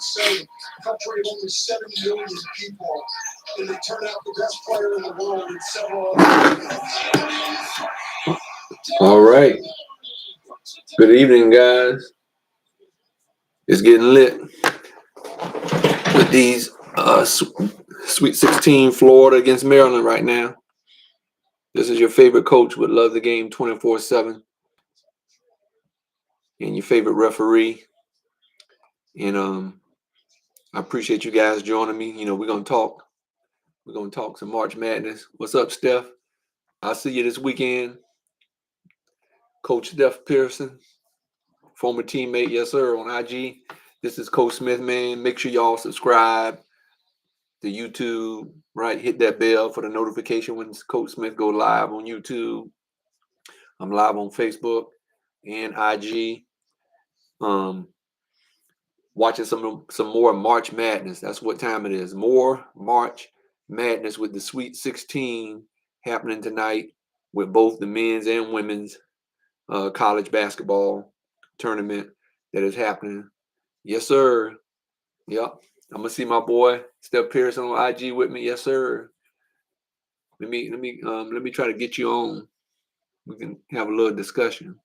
say a country of only 7 million people, and they turn out the best player in the world in several other. All right. Good evening, guys. It's getting lit with these Sweet 16 Florida against Maryland right now. This is your favorite coach with Love the Game 24/7 and your favorite referee. And I appreciate you guys joining me. You know, we're gonna talk. We're gonna talk some March Madness. What's up, Steph? I'll see you this weekend. Coach Steph Pearson, former teammate, yes sir, on IG. This is Coach Smith, man. Make sure y'all subscribe to YouTube, right? Hit that bell for the notification when Coach Smith go live on YouTube. I'm live on Facebook and IG. Watching some more March Madness. That's what time it is. More March Madness with the Sweet 16 happening tonight with both the men's and women's college basketball tournament that is happening. Yes, sir. Yep. I'm gonna see my boy Steph Pearson on IG with me. Yes, sir. Let me try to get you on. We can have a little discussion.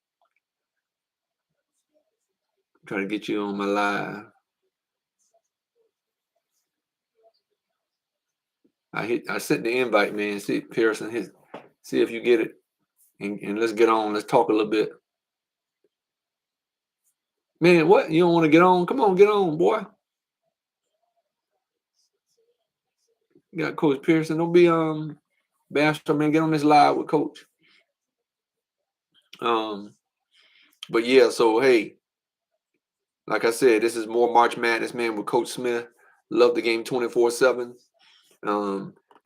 Try to get you on my live. I sent the invite, man. See Pearson, see if you get it, and let's get on. Let's talk a little bit. Man, what? You don't want to get on? Come on, get on, boy. You got Coach Pearson. Don't be bastard, man. Get on this live with Coach. But yeah, so hey, like I said, this is more March Madness, man, with Coach Smith. Love the Game 24/7.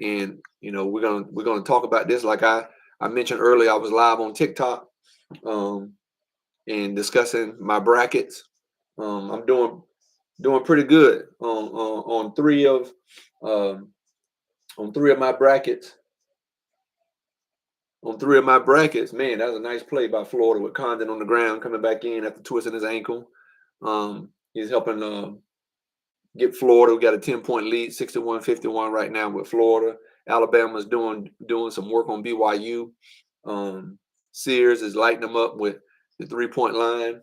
And you know, we're gonna talk about this. Like I mentioned earlier, I was live on TikTok and discussing my brackets. I'm doing pretty good on three of my brackets. On three of my brackets, man, that was a nice play by Florida with Condon on the ground coming back in after twisting his ankle. He's helping get Florida. We got a 10-point lead, 61-51 right now with Florida. Alabama's doing some work on BYU. Sears is lighting them up with the 3-point line.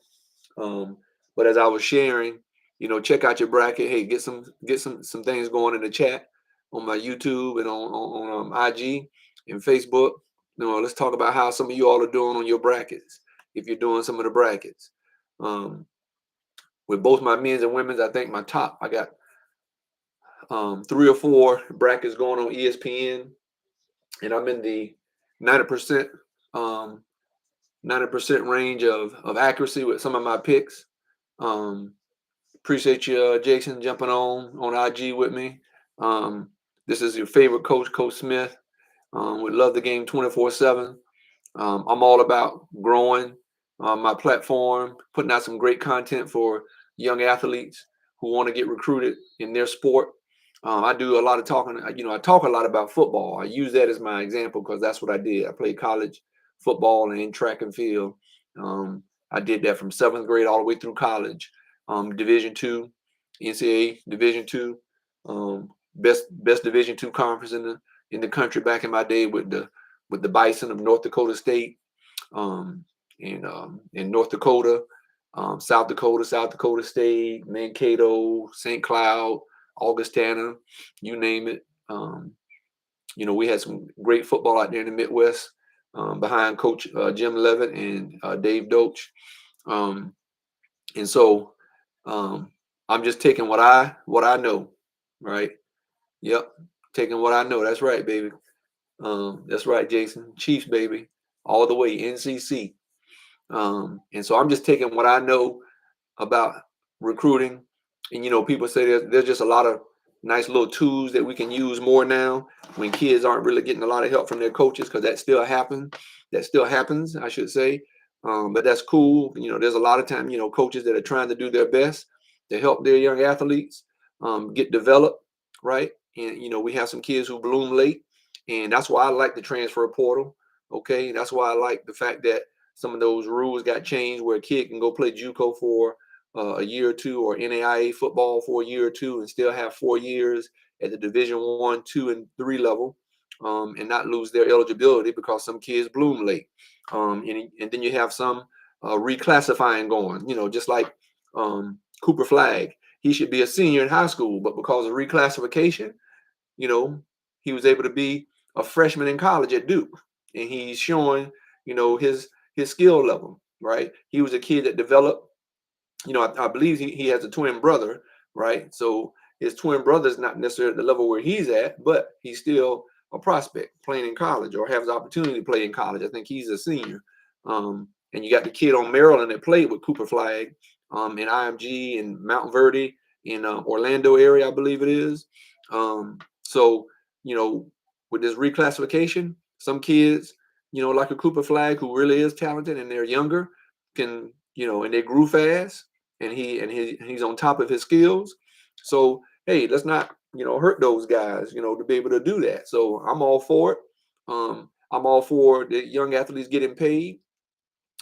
But as I was sharing, you know, check out your bracket. Hey, get some things going in the chat on my YouTube and on IG and Facebook. You know, let's talk about how some of you all are doing on your brackets. If you're doing some of the brackets, with both my men's and women's, I think I got 3 or 4 brackets going on ESPN, and I'm in the 90% range of accuracy with some of my picks. Appreciate you, Jason, jumping on IG with me. This is your favorite coach, Coach Smith. We love the game 24/7. I'm all about growing my platform, putting out some great content for young athletes who want to get recruited in their sport. I do a lot of talking. You know, I talk a lot about football. I use that as my example because that's what I did. I played college football and track and field. I did that from 7th grade all the way through college. Division II, NCAA Division II, best Division II conference in the country back in my day with the Bison of North Dakota State, in North Dakota, South Dakota State, Mankato, St. Cloud, Augustana, you name it. You know, we had some great football out there in the Midwest behind Coach Jim Levitt and Dave Doach. And so I'm just taking what I know, right? Yep, taking what I know. That's right, baby. That's right, Jason. Chiefs, baby, all the way, NCC. And so I'm just taking what I know about recruiting. And, you know, people say there's just a lot of nice little tools that we can use more now when kids aren't really getting a lot of help from their coaches, because that still happens, I should say. But that's cool. You know, there's a lot of time, you know, coaches that are trying to do their best to help their young athletes get developed, right? And, you know, we have some kids who bloom late. And that's why I like the transfer portal. Okay. That's why I like the fact that some of those rules got changed where a kid can go play JUCO for a year or two, or NAIA football for a year or two, and still have 4 years at the Division 1, 2, and 3 level, and not lose their eligibility because some kids bloom late. And then you have some reclassifying going, just like Cooper Flagg. He should be a senior in high school, but because of reclassification, you know, he was able to be a freshman in college at Duke, and he's showing, his skill level, right? He was a kid that developed. I believe he has a twin brother, right? So his twin brother's not necessarily at the level where he's at, but he's still a prospect playing in college, or has the opportunity to play in college. I think he's a senior. And you got the kid on Maryland that played with Cooper Flagg in IMG and Mount Verde in Orlando area, I believe it is. So, with this reclassification, some kids, like a Cooper Flagg who really is talented and they're younger, can, and they grew fast, and he's on top of his skills. So hey, let's not hurt those guys, to be able to do that. So I'm all for it. I'm all for the young athletes getting paid.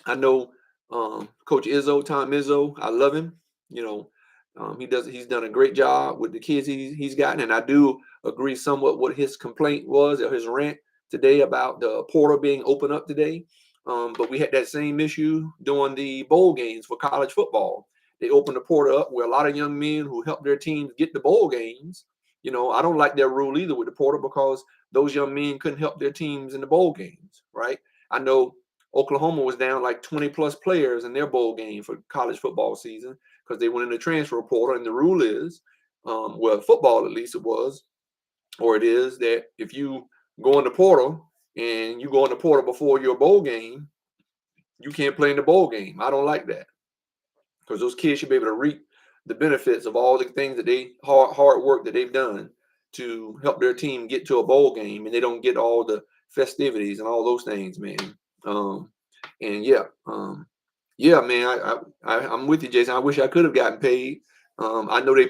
I know Coach Tom Izzo, I love him. He's done a great job with the kids he's gotten, and I do agree somewhat what his complaint was, or his rant today, about the portal being open up today. But we had that same issue during the bowl games for college football. They opened the portal up where a lot of young men who helped their teams get the bowl games. I don't like their rule either with the portal, because those young men couldn't help their teams in the bowl games, right? I know Oklahoma was down like 20 plus players in their bowl game for college football season because they went in the transfer portal. And the rule is, well, football at least it was, or it is, that if you go in the portal and you go in the portal before your bowl game, you can't play in the bowl game. I don't like that, because those kids should be able to reap the benefits of all the things that they hard work that they've done to help their team get to a bowl game, and they don't get all the festivities and all those things, man. And yeah, man, I'm with you, Jason. I wish I could have gotten paid. I know they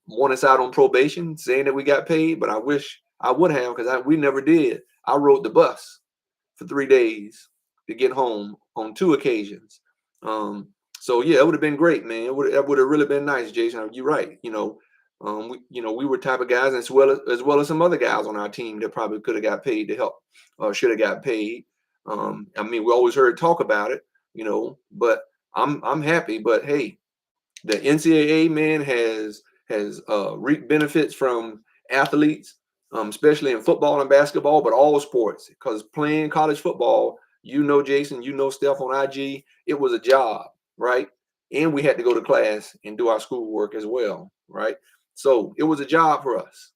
want us out on probation saying that we got paid, but I wish I would have, because we never did. I rode the bus for 3 days to get home on 2 occasions. So yeah, it would have been great, man. It would have really been nice, Jason. You're right. We were type of guys, as well as some other guys on our team that probably could have got paid to help, or should have got paid. We always heard talk about it, but I'm happy. But hey, the NCAA, man, has reaped benefits from athletes, especially in football and basketball, but all sports. Because playing college football, Jason, Steph on IG, it was a job, right? And we had to go to class and do our schoolwork as well, right? So it was a job for us,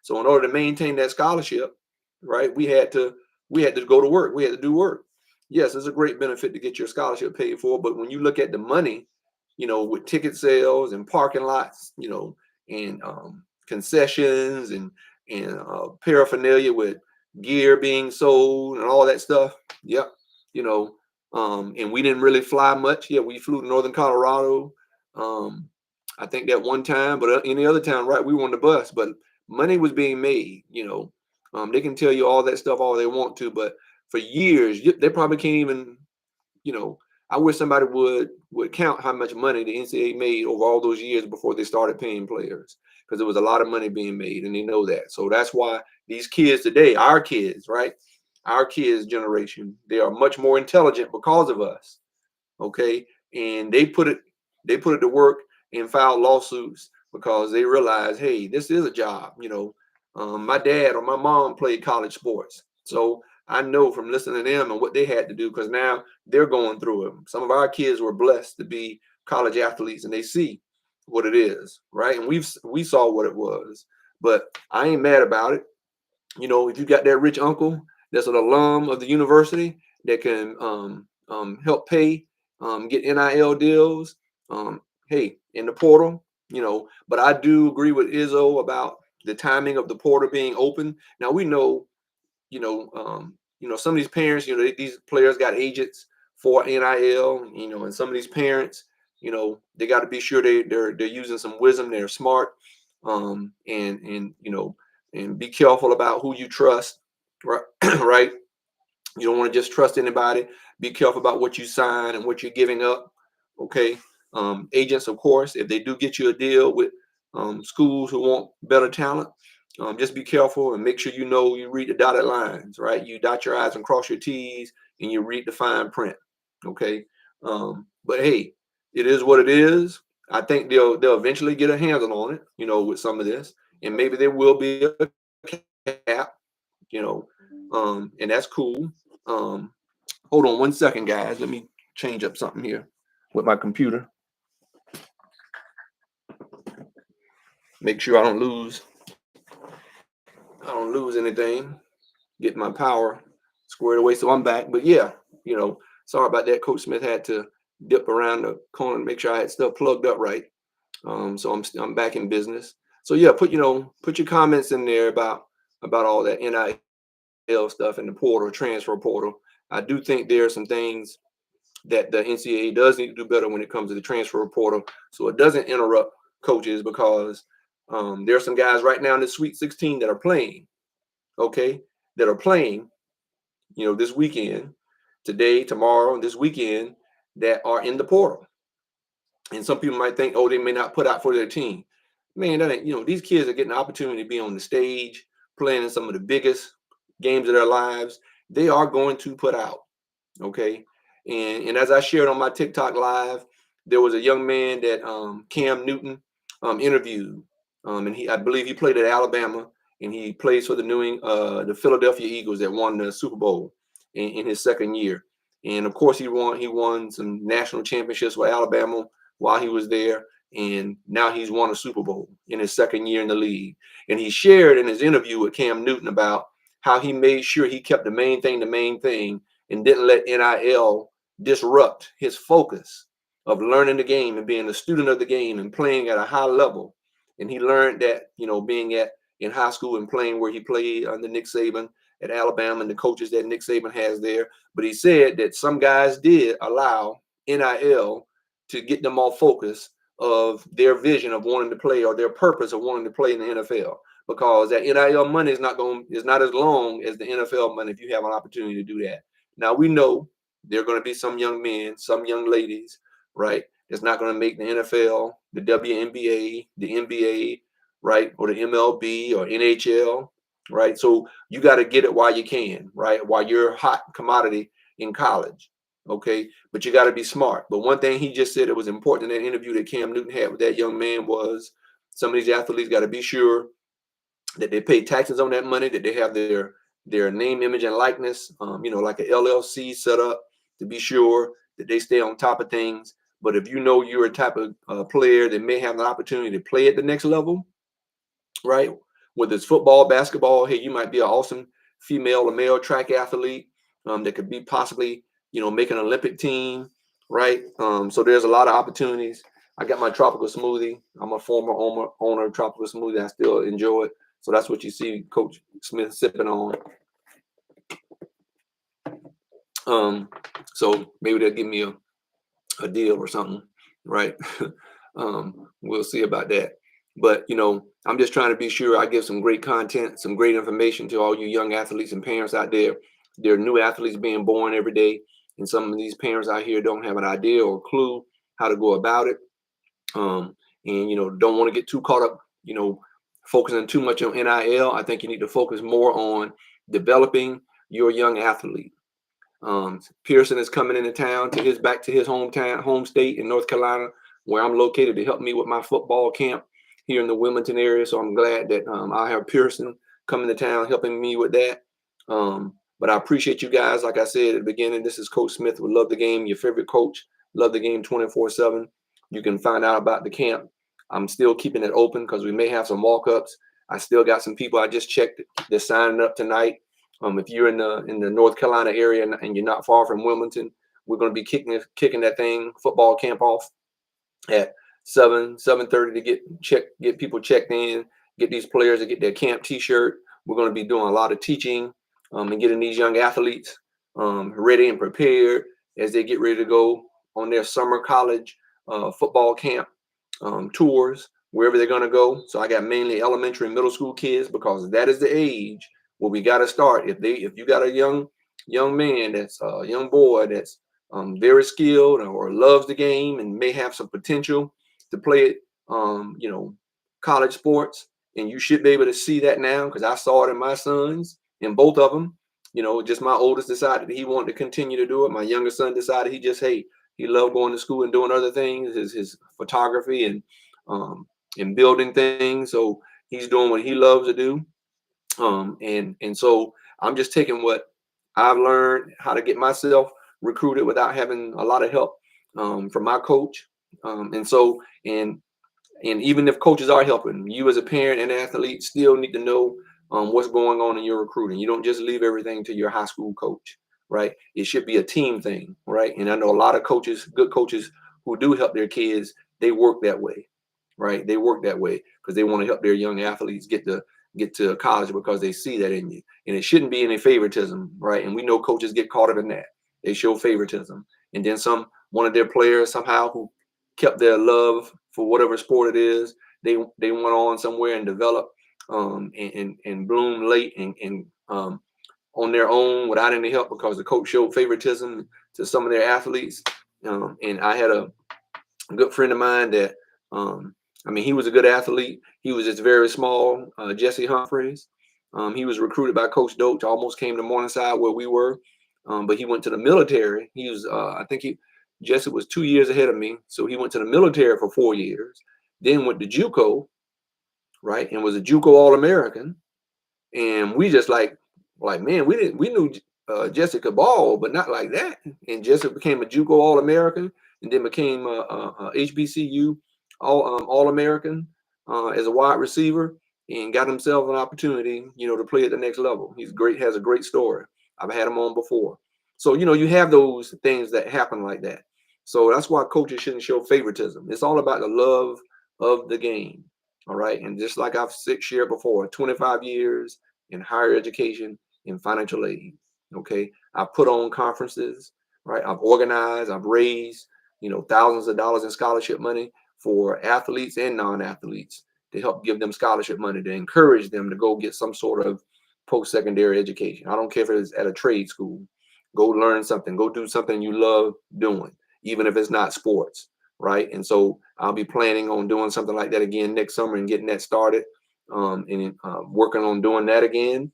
So in order to maintain that scholarship, right, we had to go to work. We had to do work. Yes, it's a great benefit to get your scholarship paid for, but when you look at the money, with ticket sales and parking lots, and concessions and paraphernalia with gear being sold and all that stuff. Yep. And we didn't really fly much. Yeah, we flew to Northern Colorado. I think that one time, but any other time, right, we were on the bus, but money was being made. They can tell you all that stuff all they want to, but for years, they probably can't even, I wish somebody would count how much money the NCAA made over all those years before they started paying players, because there was a lot of money being made, and they know that. So that's why these kids today, our kids, right, our kids generation, they are much more intelligent because of us. Okay, and they put it to work and filed lawsuits because they realize, hey, this is a job. My dad or my mom played college sports, so I know from listening to them and what they had to do, because now they're going through it. Some of our kids were blessed to be college athletes, and they see what it is, right? And we saw what it was, but I ain't mad about it. If you got that rich uncle that's an alum of the university that can help pay, get NIL deals, hey, in the portal, But I do agree with Izzo about the timing of the portal being open. Now we know, some of these parents, these players got agents for NIL, and some of these parents, they got to be sure they're using some wisdom, they're smart, and be careful about who you trust, right? Right? You don't want to just trust anybody. Be careful about what you sign and what you're giving up. Okay. agents, of course, if they do get you a deal with schools who want better talent, just be careful and make sure you read the dotted lines, right? You dot your I's and cross your T's, and you read the fine print. Okay. But hey, it is what it is. I think they'll eventually get a handle on it, with some of this, and maybe there will be a cap, and that's cool. Um, Hold on one second, guys. Let me change up something here with my computer. Make sure I don't lose anything. Get my power squared away so I'm back. But yeah, sorry about that. Coach Smith had to dip around the corner and make sure I had stuff plugged up right. So I'm back in business. So yeah, put your comments in there about all that NIL stuff and the portal, transfer portal. I do think there are some things that the NCAA does need to do better when it comes to the transfer portal, so it doesn't interrupt coaches, because there are some guys right now in the Sweet 16 that are playing, okay, that are playing, this weekend, today, tomorrow, and this weekend, that are in the portal. And some people might think, oh, they may not put out for their team. Man, that ain't, these kids are getting an opportunity to be on the stage, playing in some of the biggest games of their lives. They are going to put out, okay? And as I shared on my TikTok live, there was a young man that Cam Newton interviewed, and I believe he played at Alabama, and he plays for the Philadelphia Eagles that won the Super Bowl in his second year. And of course, he won some national championships with Alabama while he was there, and now he's won a Super Bowl in his second year in the league. And he shared in his interview with Cam Newton about how he made sure he kept the main thing, and didn't let NIL disrupt his focus of learning the game and being a student of the game and playing at a high level. And he learned that, being in high school and playing where he played under Nick Saban at Alabama and the coaches that Nick Saban has there. But he said that some guys did allow NIL to get them off focus of their vision of wanting to play, or their purpose of wanting to play in the NFL, because that NIL money is not as long as the NFL money if you have an opportunity to do that. Now, we know there are going to be some young men, some young ladies, right, that's not going to make the NFL, the WNBA, the NBA, right, or the MLB or NHL, right? So you got to get it while you can, right, while you're a hot commodity in college, okay? But you got to be smart. But one thing he just said that was important in that interview that Cam Newton had with that young man was some of these athletes got to be sure that they pay taxes on that money, that they have their name, image, and likeness, like an LLC set up, to be sure that they stay on top of things. But if you're a type of player that may have an opportunity to play at the next level, right? Whether it's football, basketball, hey, you might be an awesome female or male track athlete that could be possibly, make an Olympic team, right? So there's a lot of opportunities. I got my tropical smoothie. I'm a former owner of tropical smoothie. I still enjoy it. So that's what you see Coach Smith sipping on. So maybe they'll give me a deal or something, right? We'll see about that. But, I'm just trying to be sure I give some great content, some great information to all you young athletes and parents out there. There are new athletes being born every day, and some of these parents out here don't have an idea or clue how to go about it. And, don't want to get too caught up, focusing too much on NIL. I think you need to focus more on developing your young athlete. Pearson is coming into town back to his home state in North Carolina, where I'm located, to help me with my football camp here in the Wilmington area. So I'm glad that I'll have Pearson coming to town helping me with that. But I appreciate you guys. Like I said at the beginning, this is Coach Smith with Love the Game, your favorite coach. Love the Game 24/7. You can find out about the camp. I'm still keeping it open because we may have some walk-ups. I still got some people I just checked they're signing up tonight. If you're in the North Carolina area and you're not far from Wilmington, we're going to be kicking that football camp off at 7:30 to get people checked in, get these players to get their camp T-shirt. We're going to be doing a lot of teaching and getting these young athletes ready and prepared as they get ready to go on their summer college football camp tours, wherever they're going to go. So I got mainly elementary and middle school kids, because that is the age where we got to start. If you got a young man, that's a young boy that's very skilled or loves the game and may have some potential to play it, college sports. And you should be able to see that now, because I saw it in my sons, in both of them. Just my oldest decided that he wanted to continue to do it. My younger son decided he loved going to school and doing other things, his photography and building things. So he's doing what he loves to do. And so I'm just taking what I've learned how to get myself recruited without having a lot of help from my coach. And even if coaches are helping, you as a parent and athlete still need to know what's going on in your recruiting. You don't just leave everything to your high school coach, right? It should be a team thing, right? And I know a lot of coaches, good coaches who do help their kids, they work that way, right? They work that way because they want to help their young athletes get to college because they see that in you. And it shouldn't be any favoritism, right? And we know coaches get caught up in that. They show favoritism. And then one of their players somehow who kept their love for whatever sport it is, they went on somewhere and developed and bloomed late and on their own without any help because the coach showed favoritism to some of their athletes. And I had a good friend of mine that he was a good athlete. He was just very small, Jesse Humphreys. He was recruited by Coach Doach, almost came to Morningside where we were, but he went to the military. He was, Jesse was 2 years ahead of me, so he went to the military for 4 years, then went to JUCO, right, and was a JUCO All-American. And we just man, we knew Jesse could ball, but not like that. And Jesse became a JUCO All-American, and then became a HBCU All-American as a wide receiver, and got himself an opportunity, to play at the next level. He's great, has a great story. I've had him on before. So, you have those things that happen like that. So that's why coaches shouldn't show favoritism. It's all about the love of the game. All right. And just like I've shared before, 25 years in higher education and financial aid. Okay. I've put on conferences, right? I've organized, I've raised, thousands of dollars in scholarship money for athletes and non-athletes to help give them scholarship money, to encourage them to go get some sort of post-secondary education. I don't care if it's at a trade school. Go learn something, go do something you love doing, even if it's not sports, right? And so I'll be planning on doing something like that again next summer and getting that started, and working on doing that again.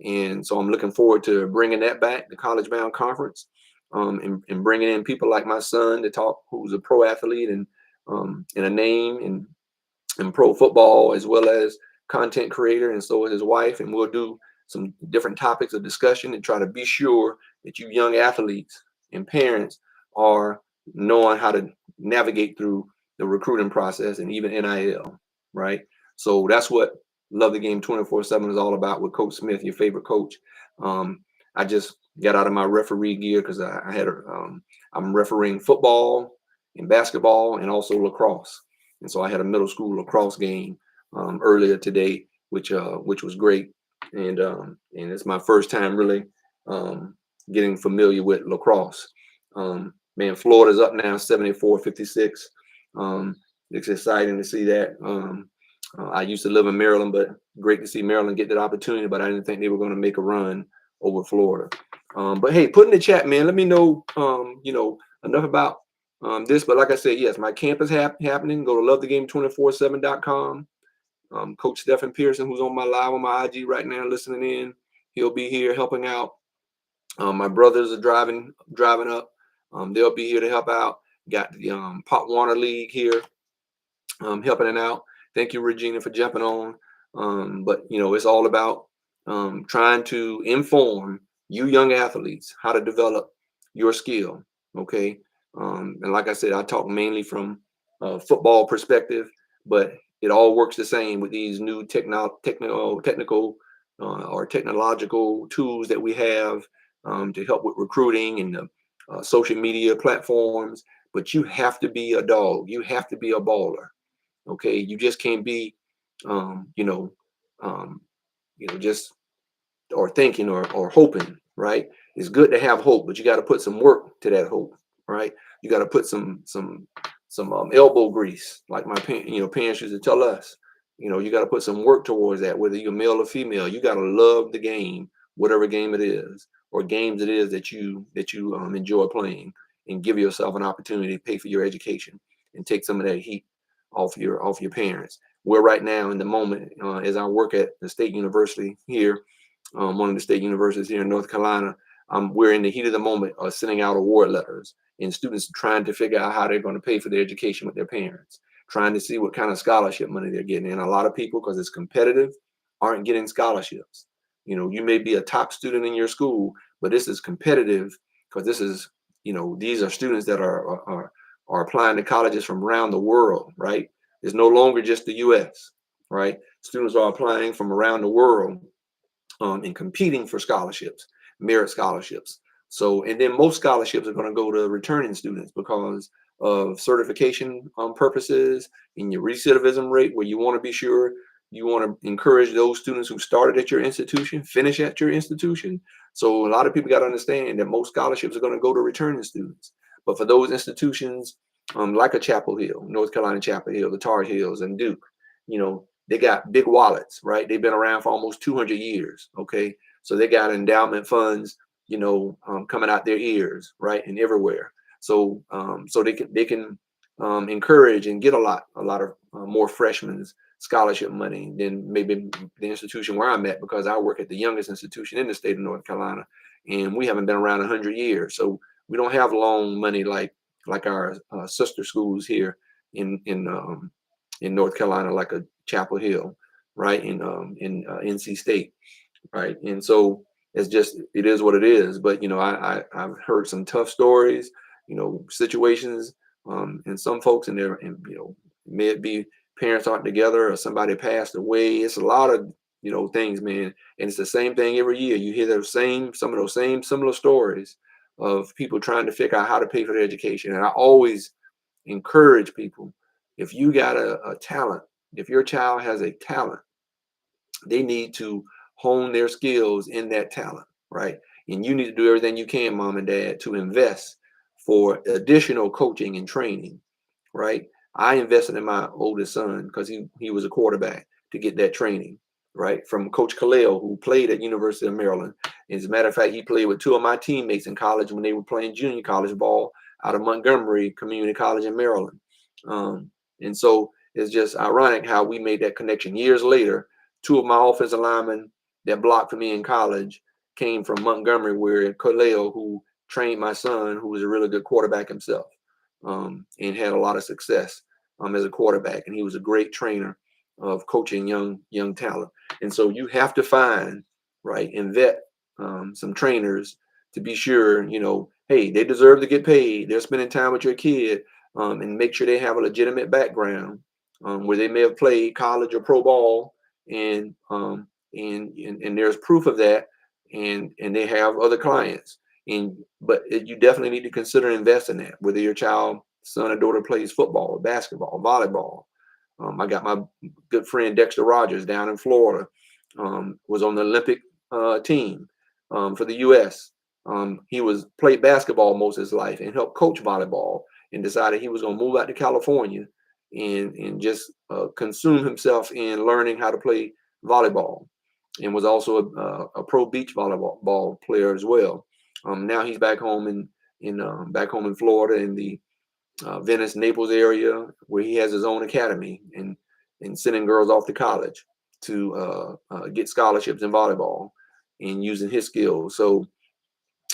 And so I'm looking forward to bringing that back, the College Bound Conference, and bringing in people like my son to talk, who's a pro athlete and a name in pro football, as well as content creator, and so is his wife. And we'll do some different topics of discussion and try to be sure that you young athletes and parents are knowing how to navigate through the recruiting process and even NIL, right? So that's what Love the Game 24/7 is all about with Coach Smith, your favorite coach. I just got out of my referee gear because I'm refereeing football and basketball and also lacrosse. And so I had a middle school lacrosse game earlier today, which was great. And it's my first time really getting familiar with lacrosse. Man, Florida's up now 74-56. It's exciting to see that. I used to live in Maryland, but great to see Maryland get that opportunity, but I didn't think they were going to make a run over Florida. But hey, put in the chat, man. Let me know, enough about this. But like I said, yes, my camp is happening. Go to lovethegame247.com. Coach Stephen Pearson, who's on my live on my IG right now, listening in, he'll be here helping out. My brothers are driving up. They'll be here to help out. Got the Pop Warner League here helping it out. Thank you, Regina, for jumping on. But it's all about trying to inform you young athletes how to develop your skill. Okay. And like I said, I talk mainly from a football perspective, but it all works the same with these new technical or technological tools that we have to help with recruiting and the social media platforms. But you have to be a dog. You have to be a baller. Okay, you just can't be, just or thinking or hoping. Right? It's good to have hope, but you got to put some work to that hope. Right? You got to put some elbow grease, like my parents used to tell us. You got to put some work towards that, whether you're male or female. You got to love the game, whatever game it is, or games it is that you enjoy playing. and give yourself an opportunity to pay for your education and take some of that heat off your parents. We're right now in the moment, as I work at the state university here, one of the state universities here in North Carolina. We're in the heat of the moment of sending out award letters, and students trying to figure out how they're going to pay for their education with their parents, trying to see what kind of scholarship money they're getting. And a lot of people, because it's competitive, aren't getting scholarships. You may be a top student in your school, but this is competitive because this is, these are students that are applying to colleges from around the world, right? It's no longer just the U.S., right? Students are applying from around the world and competing for scholarships, merit scholarships. So, and then most scholarships are going to go to returning students because of certification purposes and your recidivism rate, where you want to be sure you want to encourage those students who started at your institution, finish at your institution. So a lot of people got to understand that most scholarships are going to go to returning students. But for those institutions like a Chapel Hill, North Carolina Chapel Hill, the Tar Heels and Duke, they got big wallets, right? They've been around for almost 200 years. Okay. So they got endowment funds, coming out their ears, right? And everywhere. So, so they can encourage and get a lot of more freshmen's scholarship money than maybe the institution where I'm at, because I work at the youngest institution in the state of North Carolina, and we haven't been around 100 years. So we don't have loan money like our sister schools here in North Carolina, like a Chapel Hill, right? In NC State, right? And so it is what it is. But I've heard some tough stories, situations, and some folks in there, and may it be parents aren't together or somebody passed away. It's a lot of things, man. And it's the same thing every year. You hear some of those same similar stories of people trying to figure out how to pay for their education. And I always encourage people, if you got a talent, if your child has a talent, they need to hone their skills in that talent, right? And you need to do everything you can, mom and dad, to invest for additional coaching and training, right? I invested in my oldest son because he was a quarterback, to get that training, right? From Coach Kaleo, who played at University of Maryland. As a matter of fact, he played with two of my teammates in college when they were playing junior college ball out of Montgomery Community College in Maryland. And so it's just ironic how we made that connection years later. Two of my offensive linemen that blocked for me in college came from Montgomery, where Kaleo, who trained my son, who was a really good quarterback himself, and had a lot of success as a quarterback. And he was a great trainer of coaching young talent. And so you have to find, right, and vet some trainers to be sure, hey, they deserve to get paid. They're spending time with your kid, and make sure they have a legitimate background, where they may have played college or pro ball, and there's proof of that, and they have other clients. But you definitely need to consider investing in that, whether your child, son or daughter, plays football, basketball, volleyball. I got my good friend Dexter Rogers down in Florida, was on the Olympic team for the U.S. He played basketball most of his life and helped coach volleyball, and decided he was going to move out to California and just consume himself in learning how to play volleyball, and was also a pro beach volleyball player as well. Now he's back home in Florida, in the Venice, Naples area, where he has his own academy, and sending girls off to college to get scholarships in volleyball and using his skills. So,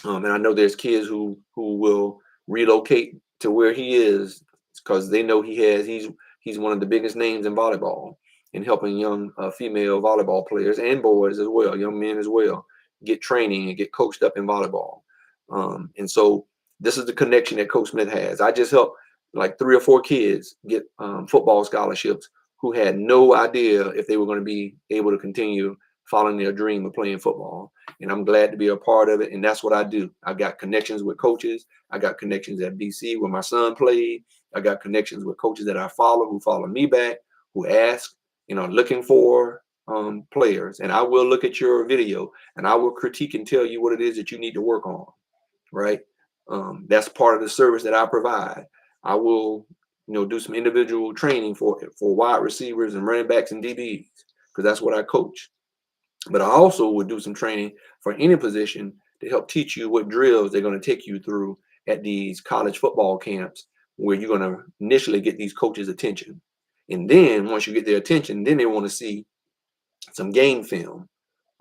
and I know there's kids who will relocate to where he is because they know he's one of the biggest names in volleyball, and helping young female volleyball players and boys as well, young men as well, get training and get coached up in volleyball. And so this is the connection that Coach Smith has. I just helped like 3 or 4 kids get football scholarships who had no idea if they were going to be able to continue following their dream of playing football. And I'm glad to be a part of it. And that's what I do. I got connections with coaches. I got connections at BC where my son played. I got connections with coaches that I follow, who follow me back, who ask, looking for players. And I will look at your video, and I will critique and tell you what it is that you need to work on, right? That's part of the service that I provide. I will, do some individual training for wide receivers and running backs and DBs, because that's what I coach. But I also would do some training for any position to help teach you what drills they're going to take you through at these college football camps where you're going to initially get these coaches' attention. And then once you get their attention, then they want to see some game film,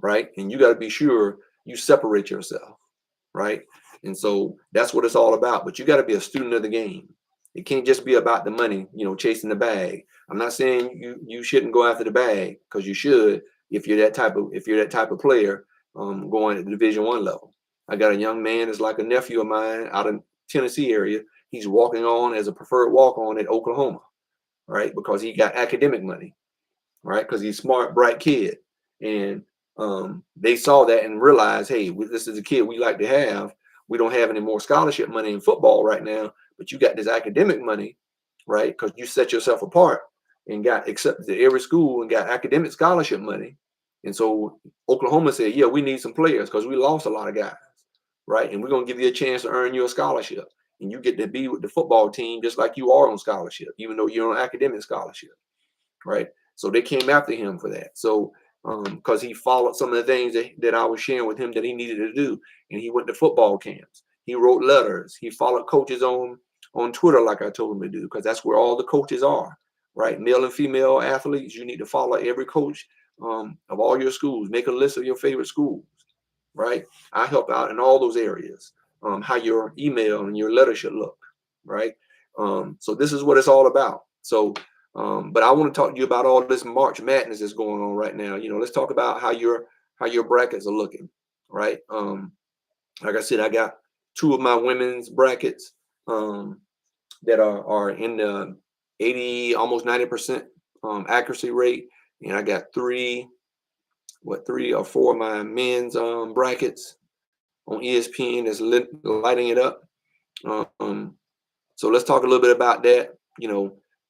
right? And you got to be sure you separate yourself, right? And so that's what it's all about. But you got to be a student of the game. It can't just be about the money, chasing the bag. I'm not saying you shouldn't go after the bag, because you should if you're that type of player going at the Division I level. I got a young man that's like a nephew of mine out in Tennessee area. He's walking on as a preferred walk-on at Oklahoma, right? Because he got academic money, right? Because he's a smart, bright kid. And they saw that and realized, hey, this is a kid we like to have. We don't have any more scholarship money in football right now, but you got this academic money, right? Because you set yourself apart and got accepted to every school and got academic scholarship money. And so Oklahoma said, yeah, we need some players because we lost a lot of guys, right? And we're going to give you a chance to earn you a scholarship. And you get to be with the football team just like you are on scholarship, even though you're on academic scholarship, right? So they came after him for that. So because he followed some of the things that I was sharing with him that he needed to do. And he went to football camps. He wrote letters. He followed coaches on Twitter like I told him to do, because that's where all the coaches are, right? Male and female athletes, you need to follow every coach of all your schools. Make a list of your favorite schools, right? I help out in all those areas, how your email and your letter should look, right? So this is what it's all about. So but I want to talk to you about all this March Madness that's going on right now. Let's talk about how your brackets are looking, right? Like I said, I got two of my women's brackets that are in the 80, almost 90% accuracy rate, and I got three or four of my men's brackets on ESPN that's lighting it up. So let's talk a little bit about that.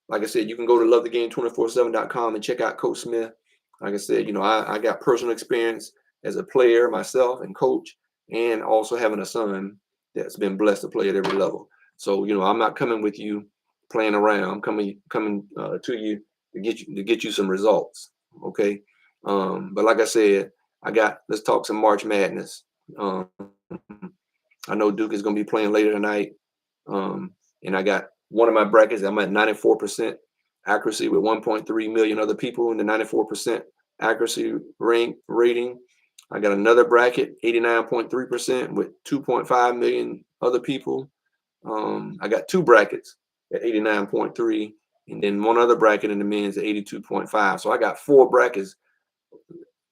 Like I said, you can go to lovethegame247.com and check out Coach Smith. Like I said, I got personal experience as a player myself and coach, and also having a son that's been blessed to play at every level. So, I'm not coming with you playing around. I'm coming to you to get you some results. Okay. But like I said, let's talk some March Madness. I know Duke is going to be playing later tonight. And I got one of my brackets, I'm at 94% accuracy with 1.3 million other people in the 94% accuracy rating. I got another bracket, 89.3% with 2.5 million other people. I got two brackets at 89.3, and then one other bracket in the men's at 82.5. So I got four brackets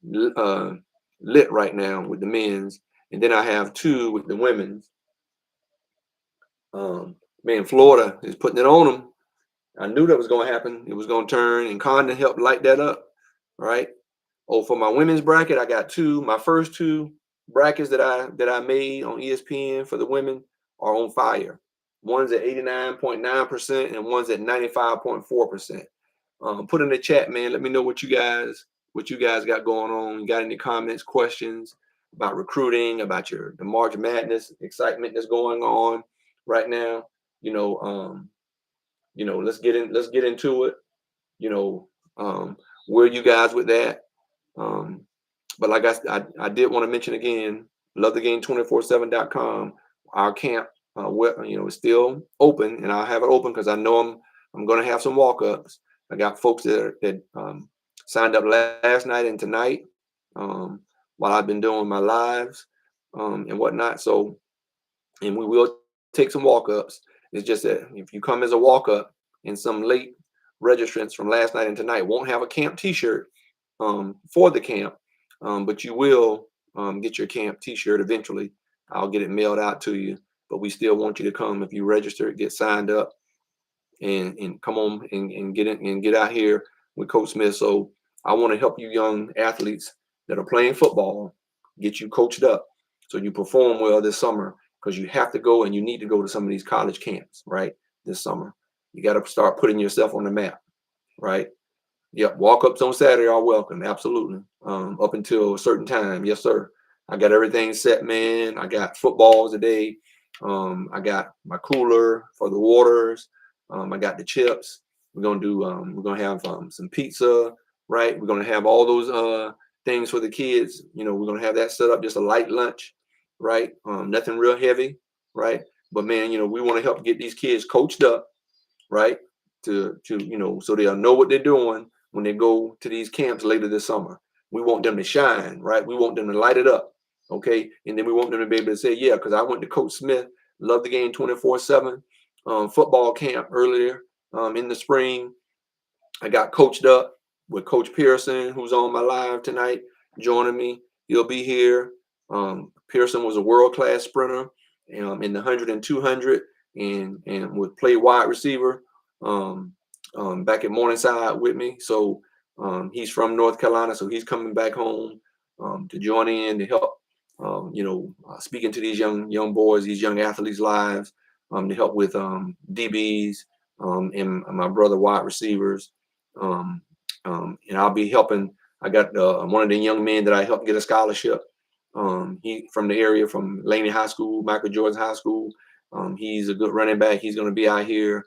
lit right now with the men's, and then I have two with the women's. Man, Florida is putting it on them. I knew that was going to happen. It was going to turn, and Condon helped light that up, right? Oh, for my women's bracket, I got my first two brackets that I made on ESPN for the women are on fire. One's at 89.9% and one's at 95.4%. Put in the chat, man. Let me know what you guys got going on. You got any comments, questions about recruiting, about the March Madness excitement that's going on right now? Let's get into it. Where you guys with that? But like I did want to mention again, lovethegame247.com. Our camp, is still open, and I'll have it open because I know I'm going to have some walk-ups. I got folks that signed up last night and tonight while I've been doing my lives and whatnot. So, and we will take some walk-ups. It's just that if you come as a walk-up and some late registrants from last night and tonight won't have a camp t-shirt for the camp, but you will get your camp t-shirt eventually. I'll get it mailed out to you, but we still want you to come if you register, get signed up, and come on and get in and get out here with Coach Smith. So I want to help you young athletes that are playing football, get you coached up so you perform well this summer, because you have to go and you need to go to some of these college camps, right? This summer. You got to start putting yourself on the map, right? Yep, walk-ups on Saturday are welcome, absolutely. Up until a certain time, yes, sir. I got everything set, man. I got footballs today. I got my cooler for the waters. I got the chips. We're gonna have some pizza, right? We're gonna have all those things for the kids. We're gonna have that set up, just a light lunch, right? Nothing real heavy, right? But man, we want to help get these kids coached up, right? To so they'll know what they're doing when they go to these camps later this summer. We want them to shine, right? We want them to light it up, okay? And then we want them to be able to say, yeah, because I went to Coach Smith, love the game 24/7 football camp earlier in the spring. I got coached up with Coach Pearson, who's on my live tonight, joining me. He'll be here. Pearson was a world-class sprinter in the 100 and 200 and would play wide receiver back at Morningside with me. So he's from North Carolina, so he's coming back home to join in to help, speaking to these young boys, these young athletes' lives, to help with DBs and my brother wide receivers. And I'll be helping. I got one of the young men that I helped get a scholarship. He from the area, from Laney High School, Michael Jordan High School. He's a good running back. He's going to be out here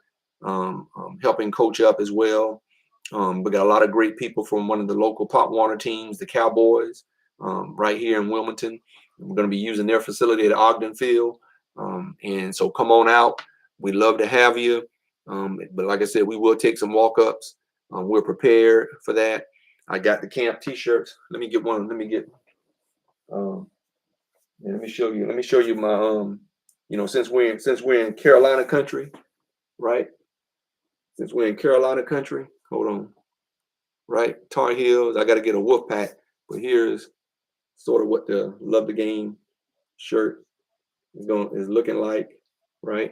helping coach up as well. We got a lot of great people from one of the local Pop Warner teams, the Cowboys, right here in Wilmington. We're going to be using their facility at Ogden Field. And so come on out. We'd love to have you. But like I said, we will take some walk-ups. We're prepared for that. I got the camp T-shirts. Let me get one. Let me get. Let me show you. Let me show you my. Since we're in Carolina country, right? Since we're in Carolina country, hold on. Right, Tar Heels. I got to get a wolf pack, but here's sort of what the Love the Game shirt is looking like, right?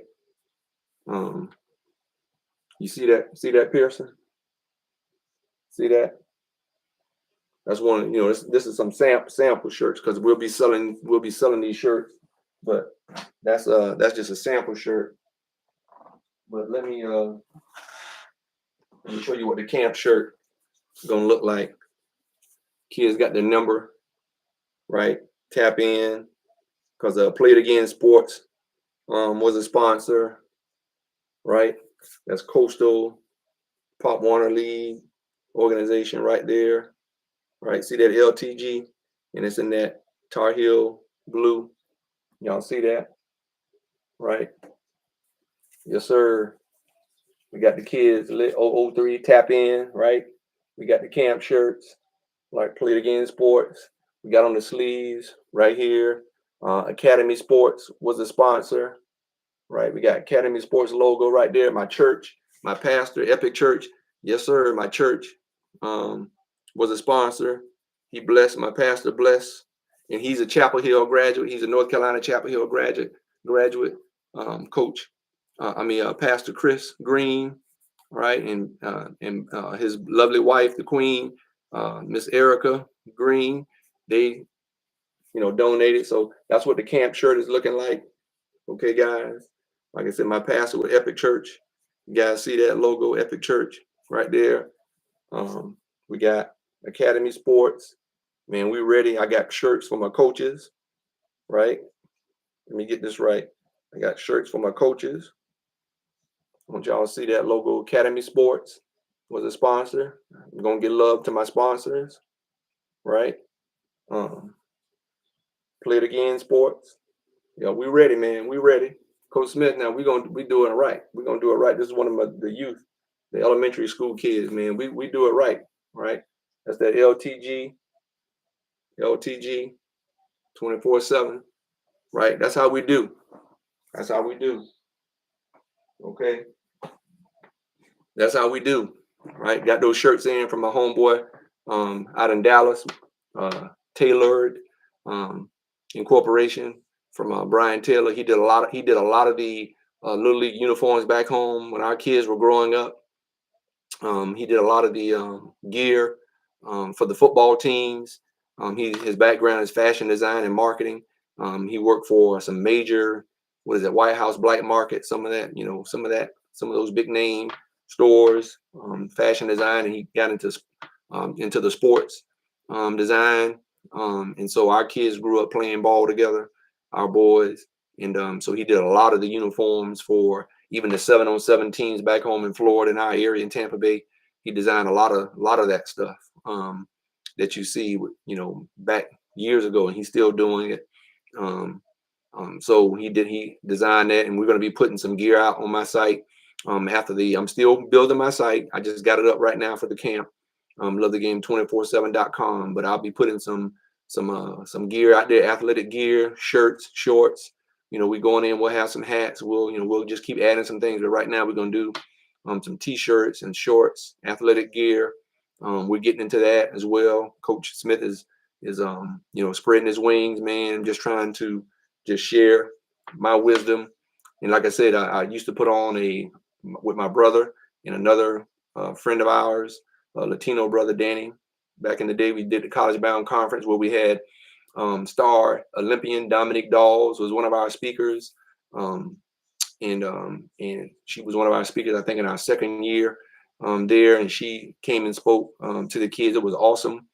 You see that? See that, Pearson? See that? That's one. This is some sample shirts, because we'll be selling these shirts, but that's just a sample shirt. But let me show you what the camp shirt is gonna look like. Kids got their number, right? Tap in, because Play It Again Sports was a sponsor, right? That's Coastal Pop Warner League organization right there, right? See that LTG, and it's in that Tar Heel blue. Y'all see that, right? Yes, sir. We got the kids 003 tap in, right? We got the camp shirts, like Play It Again Sports. We got on the sleeves right here. Academy Sports was a sponsor, right? We got Academy Sports logo right there. My church, my pastor, Epic Church. Yes, sir. My church was a sponsor. He blessed, my pastor blessed. And he's a Chapel Hill graduate. He's a North Carolina Chapel Hill graduate, coach. Pastor Chris Green, right? And his lovely wife, the Queen, Miss Erica Green. They, donated. So that's what the camp shirt is looking like. Okay, guys. Like I said, my pastor with Epic Church. You guys see that logo, Epic Church, right there. We got Academy Sports. Man, we ready. I got shirts for my coaches, right? Let me get this right. I got shirts for my coaches. I want y'all to see that logo. Academy Sports was a sponsor. I'm gonna get love to my sponsors, right? Play It Again Sports. Yeah, we ready, man. We ready. Coach Smith, now we doing it right. We're gonna do it right. This is one of the youth, the elementary school kids, man. We do it right, right? That's that LTG 24/7, right? That's how we do. That's how we do. Okay. That's how we do, right? Got those shirts in from my homeboy out in Dallas, Tailored Incorporation, from Brian Taylor. He did a lot of the Little League uniforms back home when our kids were growing up. He did a lot of the gear for the football teams. His background is fashion design and marketing. He worked for some major, White House Black Market, some of those big name stores, fashion design, and he got into the sports design. And so our kids grew up playing ball together, our boys. And so he did a lot of the uniforms for even the 7-on-7 teams back home in Florida, in our area in Tampa Bay. He designed a lot of that stuff that you see, back years ago, and he's still doing it. So he designed that, and we're going to be putting some gear out on my site. I'm still building my site. I just got it up right now for the camp. Lovethegame247.com, but I'll be putting some gear out there, athletic gear, shirts, shorts. We going in, we'll have some hats. We'll just keep adding some things, but right now we're going to do some t-shirts and shorts, athletic gear. We're getting into that as well. Coach Smith is spreading his wings, man, just trying to just share my wisdom. And like I said, I used to put on with my brother and another friend of ours, Latino brother Danny. Back in the day, we did the College Bound Conference where we had star Olympian Dominique Dawes was one of our speakers. And she was one of our speakers, I think, in our second year there. And she came and spoke to the kids. It was awesome.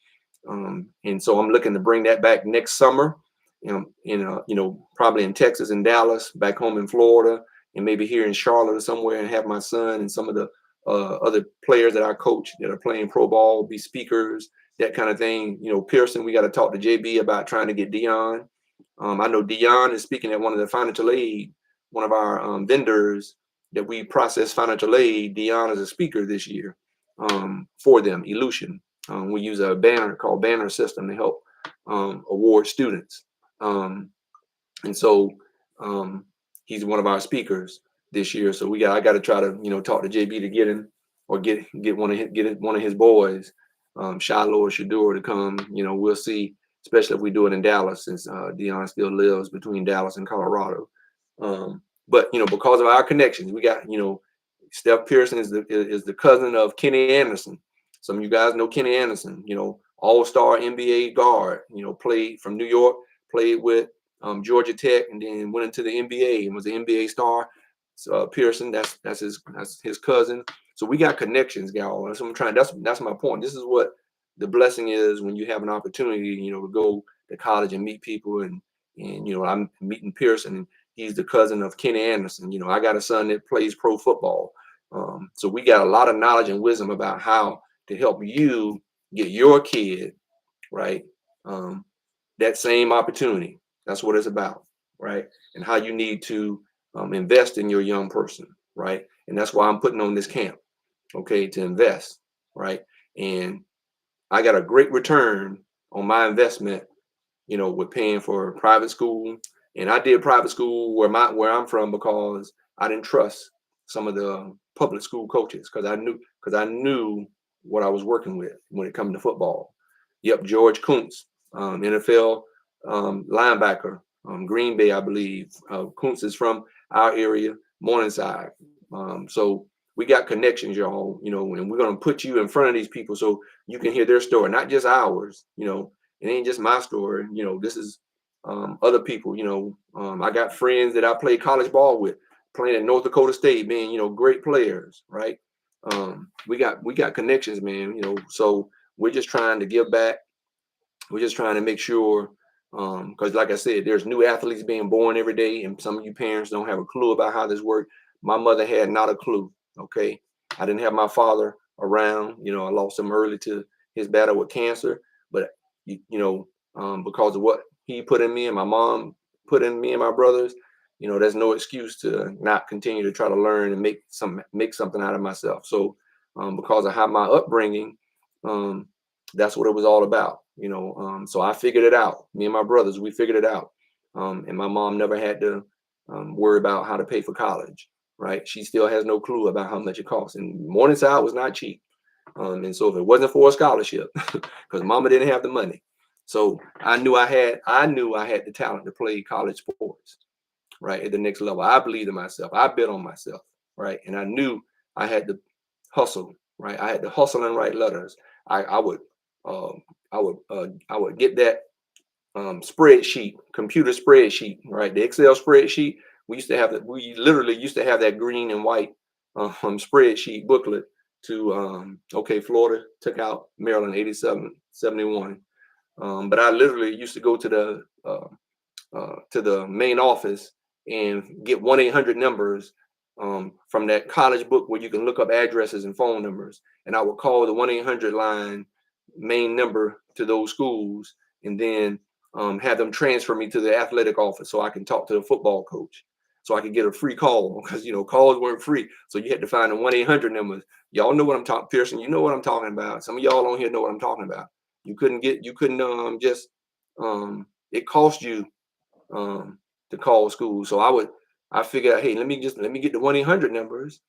And so I'm looking to bring that back next summer, probably in Texas and Dallas, back home in Florida, and maybe here in Charlotte or somewhere, and have my son and some of the other players that I coach that are playing pro ball be speakers, that kind of thing. Pearson, we got to talk to JB about trying to get Dion. I know Dion is speaking at one of the financial aid, one of our vendors that we process financial aid. Dion is a speaker this year for them, Elution. We use a banner called Banner System to help award students. And so he's one of our speakers this year. So I got to try to, talk to JB to get him, or get one of his boys, Shiloh or Shadur, to come. We'll see, especially if we do it in Dallas, since Dion still lives between Dallas and Colorado. But because of our connections, we got, Steph Pearson is the cousin of Kenny Anderson. Some of you guys know Kenny Anderson, all-star NBA guard, played from New York, played with Georgia Tech, and then went into the NBA and was an NBA star. So Pearson, that's his cousin. So we got connections, y'all. That's what I'm trying. That's my point. This is what the blessing is when you have an opportunity, to go to college and meet people. And I'm meeting Pearson, and he's the cousin of Kenny Anderson. I got a son that plays pro football. So we got a lot of knowledge and wisdom about how to help you get your kid, right, that same opportunity. That's what it's about, right? And how you need to invest in your young person, right? And that's why I'm putting on this camp, okay, to invest, right? And I got a great return on my investment, with paying for private school. And I did private school where I'm from because I didn't trust some of the public school coaches, because I knew what I was working with when it comes to football. Yep, George Kuntz, NFL linebacker, Green Bay, I believe. Kuntz is from our area, Morningside. So we got connections, y'all, and we're going to put you in front of these people so you can hear their story, not just ours. It ain't just my story. This is other people. I got friends that I played college ball with, playing at North Dakota State, being, great players, right? We got connections, man, so we're just trying to give back. We're just trying to make sure, because like I said, there's new athletes being born every day, and some of you parents don't have a clue about how this works. My mother had not a clue, okay? I didn't have my father around. I lost him early to his battle with cancer, but, because of what he put in me and my mom put in me and my brothers, there's no excuse to not continue to try to learn and make something out of myself. So because of how my upbringing, that's what it was all about. So I figured it out. Me and my brothers, we figured it out. And my mom never had to worry about how to pay for college, right? She still has no clue about how much it costs. And Morningside was not cheap. And so if it wasn't for a scholarship, because mama didn't have the money. So I knew I had the talent to play college sports, right, at the next level. I believed in myself. I bet on myself, right? And I knew I had to hustle, right? I had to hustle and write letters. I would get that spreadsheet, computer spreadsheet, right? The Excel spreadsheet. We literally used to have that green and white spreadsheet booklet to Florida took out Maryland 87-71. But I literally used to go to the main office and get 1-800 numbers from that college book where you can look up addresses and phone numbers. And I would call the 1-800 line main number to those schools, and then have them transfer me to the athletic office so I can talk to the football coach, so I could get a free call, because calls weren't free, so you had to find the 1-800 numbers. Y'all know what I'm talking, Pearson. You know what I'm talking about. Some of y'all on here know what I'm talking about. You couldn't just it cost you to call school. So I figured out, hey, let me get the 1-800 numbers,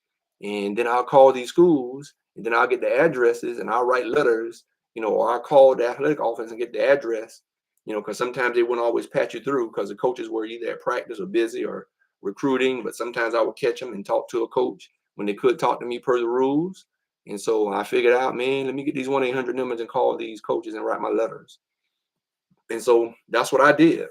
and then I'll call these schools, and then I'll get the addresses, and I'll write letters, or I'll call the athletic office and get the address, because sometimes they wouldn't always patch you through because the coaches were either at practice or busy or recruiting. But sometimes I would catch them and talk to a coach when they could talk to me per the rules. And so I figured out, man, let me get these 1-800 numbers and call these coaches and write my letters. And so that's what I did,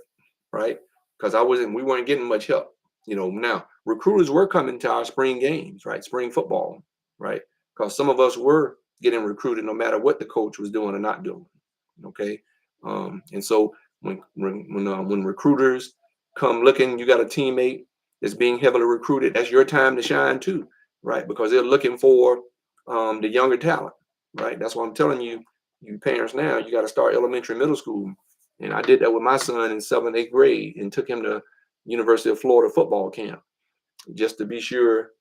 right? Because we weren't getting much help. Now recruiters were coming to our spring games, right? Spring football, right? Because some of us were getting recruited no matter what the coach was doing or not doing. Okay. And so when recruiters come looking, you got a teammate that's being heavily recruited, that's your time to shine too, right? Because they're looking for the younger talent, right? That's why I'm telling you parents now, you got to start elementary, middle school. And I did that with my son in 7th, 8th grade, and took him to University of Florida football camp just to be sure,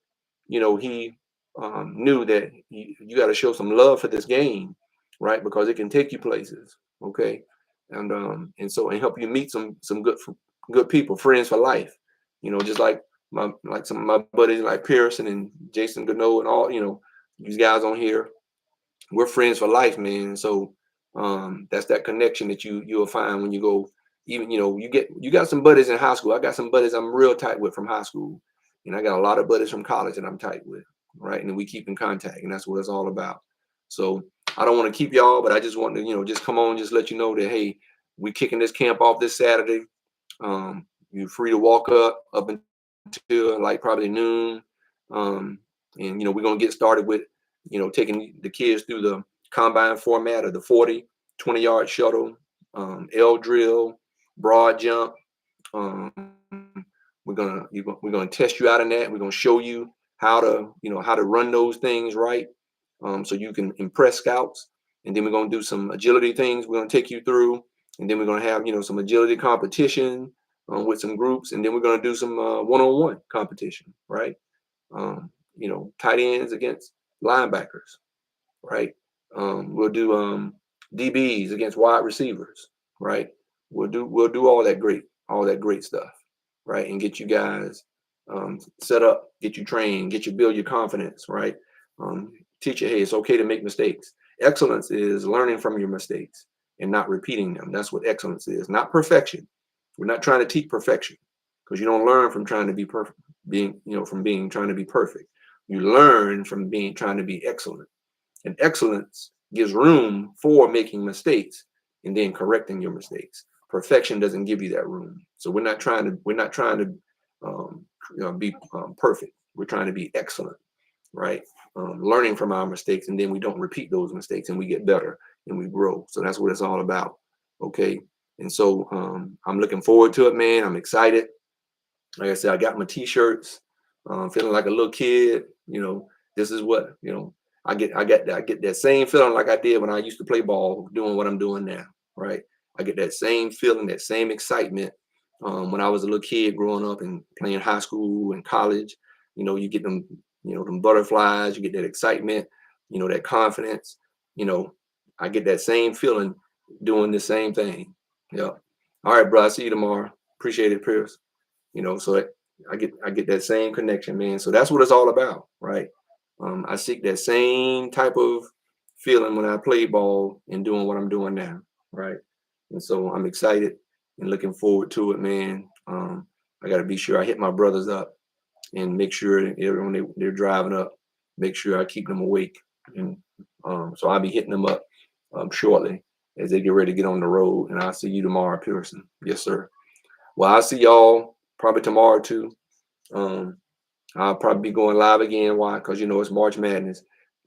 he knew that you got to show some love for this game, right? Because it can take you places, okay? And so help you meet some good people, friends for life, just like some of my buddies like Pearson and Jason Gano and all, these guys on here. We're friends for life, man. So that's that connection that you'll find when you go. Even you got some buddies in high school. I got some buddies I'm real tight with from high school, and I got a lot of buddies from college that I'm tight with, right? And we keep in contact, and that's what it's all about. So I don't want to keep y'all, but I just want to just come on, just let you know that, hey, we kicking this camp off this Saturday. You're free to walk up until like probably noon, and we're gonna get started with taking the kids through the combine format of the 40, 20-yard shuttle, L drill, broad jump. We're gonna test you out in that. We're gonna show you how to run those things right, so you can impress scouts. And then we're gonna do some agility things. We're gonna take you through, and then we're gonna have some agility competition with some groups, and then we're gonna do some one-on-one competition, right? Tight ends against linebackers, right? We'll do DBs against wide receivers, right? We'll do all that great stuff, right? And get you guys set up, get you trained, build your confidence, right? Teach you, hey, it's okay to make mistakes. Excellence is learning from your mistakes and not repeating them. That's what excellence is, not perfection. We're not trying to teach perfection, because you don't learn from trying to be perfect, trying to be perfect. You learn from trying to be excellent. And excellence gives room for making mistakes and then correcting your mistakes. Perfection doesn't give you that room. So we're not trying to be perfect. We're trying to be excellent, right? Learning from our mistakes, and then we don't repeat those mistakes, and we get better and we grow. So that's what it's all about. Okay. And so I'm looking forward to it, man. I'm excited. Like I said, I got my t-shirts, feeling like a little kid. This is what, I get that same feeling like I did when I used to play ball, doing what I'm doing now, right? I get that same feeling, that same excitement when I was a little kid growing up and playing high school and college. You get them, them butterflies, you get that excitement, that confidence. I get that same feeling doing the same thing. Yeah. All right, bro. I'll see you tomorrow. Appreciate it, Pierce. So I get that same connection, man. So that's what it's all about, right? I seek that same type of feeling when I play ball and doing what I'm doing now, right? And so I'm excited and looking forward to it, man. I got to be sure I hit my brothers up and make sure when they're driving up, make sure I keep them awake. And so I'll be hitting them up shortly as they get ready to get on the road. And I'll see you tomorrow, Pearson. Yes, sir. Well, I'll see y'all probably tomorrow too. I'll probably be going live again. Why? Because it's March Madness.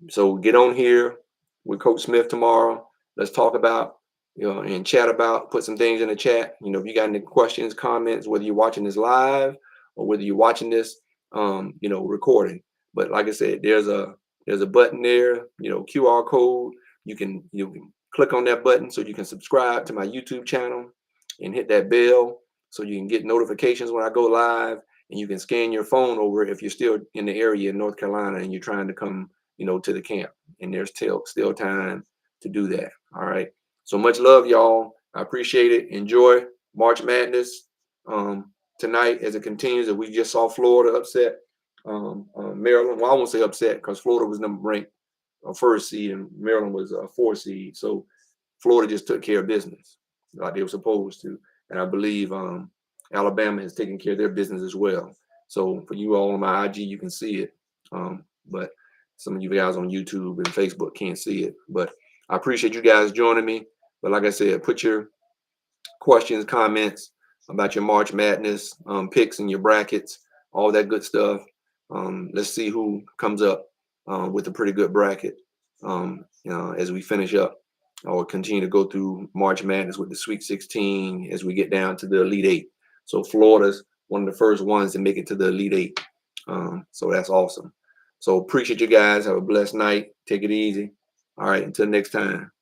So get on here with Coach Smith tomorrow. Let's talk about, and chat about, put some things in the chat. If you got any questions, comments, whether you're watching this live or whether you're watching this, recording. But like I said, there's a button there, QR code. You can click on that button so you can subscribe to my YouTube channel. and hit that bell so you can get notifications when I go live, and you can scan your phone over if you're still in the area in North Carolina and you're trying to come, to the camp. And there's still time to do that. All right. So much love, y'all. I appreciate it. Enjoy March Madness tonight as it continues. And we just saw Florida upset Maryland. Well, I won't say upset because Florida was ranked first seed and Maryland was a 4 seed. So Florida just took care of business like they were supposed to. And I believe Alabama has taken care of their business as well. So for you all on my IG, you can see it. But some of you guys on YouTube and Facebook can't see it. But I appreciate you guys joining me. But like I said, put your questions, comments about your March Madness picks and your brackets, all that good stuff. Let's see who comes up with a pretty good bracket as we finish up or continue to go through March Madness with the Sweet 16 as we get down to the Elite Eight. So Florida's one of the first ones to make it to the Elite Eight. So that's awesome. So appreciate you guys. Have a blessed night. Take it easy. All right. Until next time.